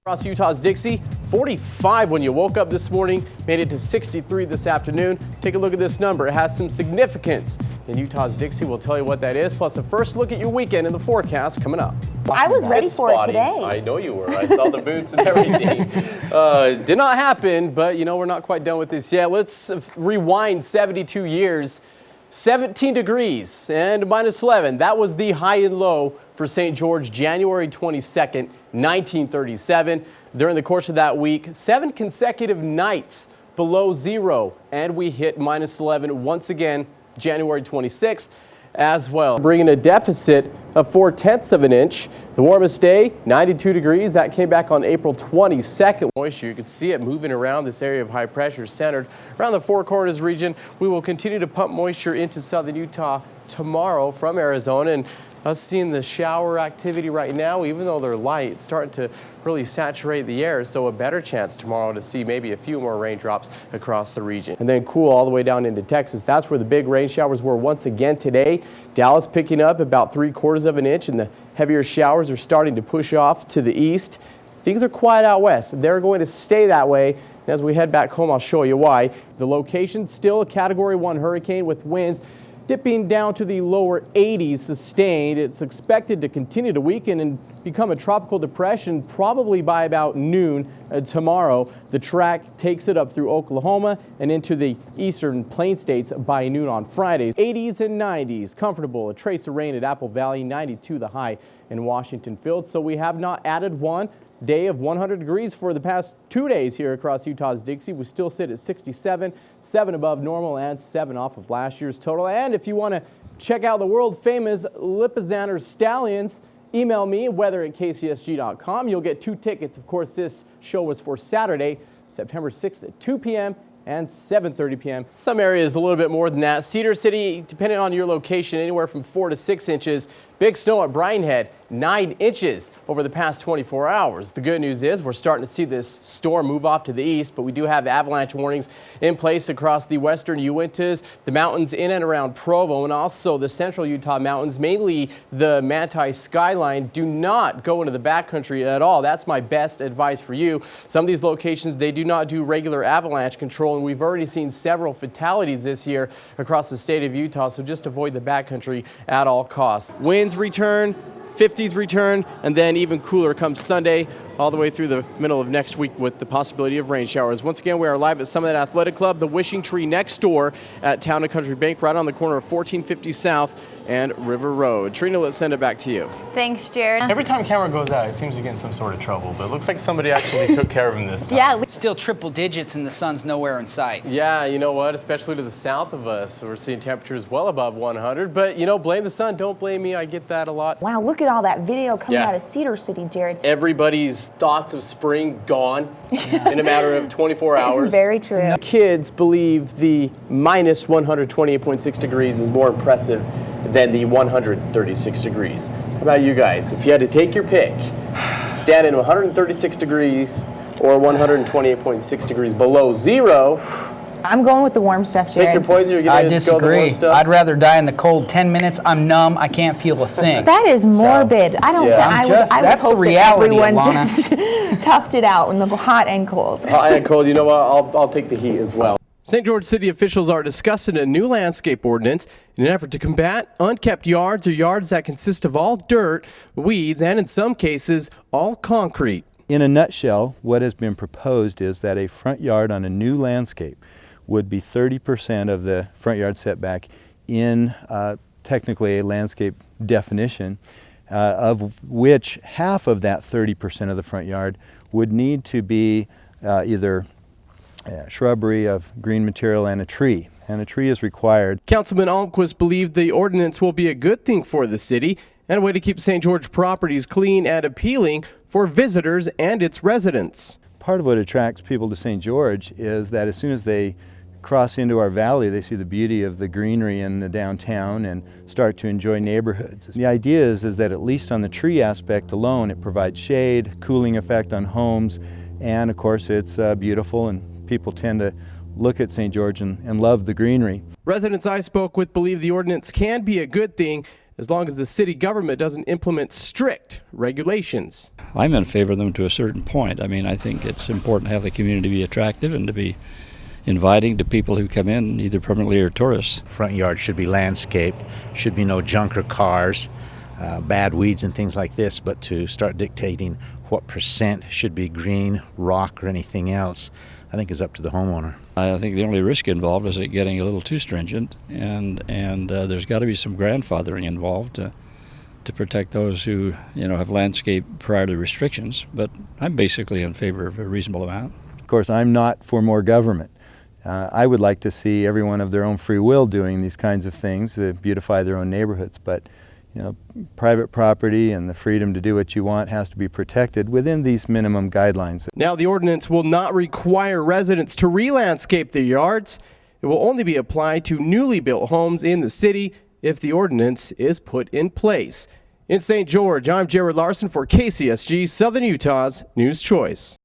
Across Utah's Dixie, 45 when you woke up this morning, made it to 63 this afternoon. Take a look at this number. It has some significance in Utah's Dixie. We'll tell you what that is, plus a first look at your weekend and the forecast coming up. I was ready for it today. I know you were. I saw the boots and everything. Did not happen, but you know, we're not quite done with this yet. Let's rewind 72 years. 17 degrees and minus 11. That was the high and low for St. George, January 22nd, 1937. During the course of that week, 7 consecutive nights below zero, and we hit minus 11 once again, January 26th as well, bringing a deficit of 4/10 of an inch. The warmest day, 92 degrees. That came back on April 22nd. Moisture, you can see it moving around this area of high pressure centered around the Four Corners region. We will continue to pump moisture into southern Utah tomorrow from Arizona, and us seeing the shower activity right now, even though they're light, it's starting to really saturate the air, so a better chance tomorrow to see maybe a few more raindrops across the region. And then cool all the way down into Texas. That's where the big rain showers were once again today. Dallas picking up about 3/4 of an inch, and the heavier showers are starting to push off to the east. Things are quiet out west. They're going to stay that way. As we head back home, I'll show you why. The location, still a Category 1 hurricane with winds dipping down to the lower 80s sustained. It's expected to continue to weaken and become a tropical depression probably by about noon tomorrow. The track takes it up through Oklahoma and into the eastern plain states by noon on Friday. 80s and 90s, comfortable. A trace of rain at Apple Valley, 92 the high in Washington Field. So we have not added one day of 100 degrees for the past 2 days here across Utah's Dixie. We still sit at 67, 7 above normal and 7 off of last year's total. And if you want to check out the world famous Lipizzanner Stallions, email me, weather@kcsg.com. You'll get 2 tickets. Of course, this show was for Saturday, September 6th at 2 p.m. and 7:30 p.m. Some areas a little bit more than that. Cedar City, depending on your location, anywhere from 4 to 6 inches. Big snow at Brian Head, 9 inches over the past 24 hours. The good news is we're starting to see this storm move off to the east, but we do have avalanche warnings in place across the western Uintas, the mountains in and around Provo, and also the central Utah mountains, mainly the Manti skyline. Do not go into the backcountry at all. That's my best advice for you. Some of these locations, they do not do regular avalanche control, and we've already seen several fatalities this year across the state of Utah, so just avoid the backcountry at all costs. Winds return, 50s return, and then even cooler comes Sunday all the way through the middle of next week with the possibility of rain showers. Once again, we are live at Summit Athletic Club, the Wishing Tree next door at Town and Country Bank, right on the corner of 1450 South and River Road. Trina, let's send it back to you. Thanks, Jared. Every time camera goes out, it seems to get in some sort of trouble, but it looks like somebody actually took care of him this time. Yeah. Still triple digits and the sun's nowhere in sight. Yeah, you know what, especially to the south of us. We're seeing temperatures well above 100, but you know, blame the sun, don't blame me. I get that a lot. Wow, look at all that video coming out of Cedar City, Jared. Everybody's thoughts of spring gone in a matter of 24 hours. Very true. Kids believe the minus 128.6 degrees is more impressive than the 136 degrees. How about you guys? If you had to take your pick, stand in 136 degrees or 128.6 degrees below zero. I'm going with the warm stuff, Jared. Take your poison or get I go the disagree. warm stuff? I'd rather die in the cold 10 minutes. I'm numb. I can't feel a thing. That is morbid. I don't. Yeah. I would That's the hope reality, that everyone Alana. just toughed it out in the hot and cold. Hot and cold. You know what? I'll take the heat as well. St. George City officials are discussing a new landscape ordinance in an effort to combat unkept yards or yards that consist of all dirt, weeds, and in some cases, all concrete. In a nutshell, what has been proposed is that a front yard on a new landscape would be 30% of the front yard setback in technically a landscape definition, of which half of that 30% of the front yard would need to be either shrubbery of green material and a tree is required. Councilman Almquist believed the ordinance will be a good thing for the city and a way to keep St. George properties clean and appealing for visitors and its residents. Part of what attracts people to St. George is that as soon as they cross into our valley, they see the beauty of the greenery in the downtown and start to enjoy neighborhoods. The idea is that at least on the tree aspect alone, it provides shade, cooling effect on homes, and of course it's beautiful, and people tend to look at St. George and love the greenery. Residents I spoke with believe the ordinance can be a good thing as long as the city government doesn't implement strict regulations. I'm in favor of them to a certain point. I mean, I think it's important to have the community be attractive and to be inviting to people who come in, either permanently or tourists. Front yard should be landscaped, should be no junk or cars, bad weeds and things like this, but to start dictating what percent should be green, rock, or anything else, I think is up to the homeowner. I think the only risk involved is it getting a little too stringent, and there's got to be some grandfathering involved to protect those who have landscaped prior to restrictions. But I'm basically in favor of a reasonable amount. Of course, I'm not for more government. I would like to see everyone of their own free will doing these kinds of things to beautify their own neighborhoods. But private property and the freedom to do what you want has to be protected within these minimum guidelines. Now, the ordinance will not require residents to re-landscape their yards. It will only be applied to newly built homes in the city if the ordinance is put in place. In St. George, I'm Jared Larson for KCSG, Southern Utah's News Choice.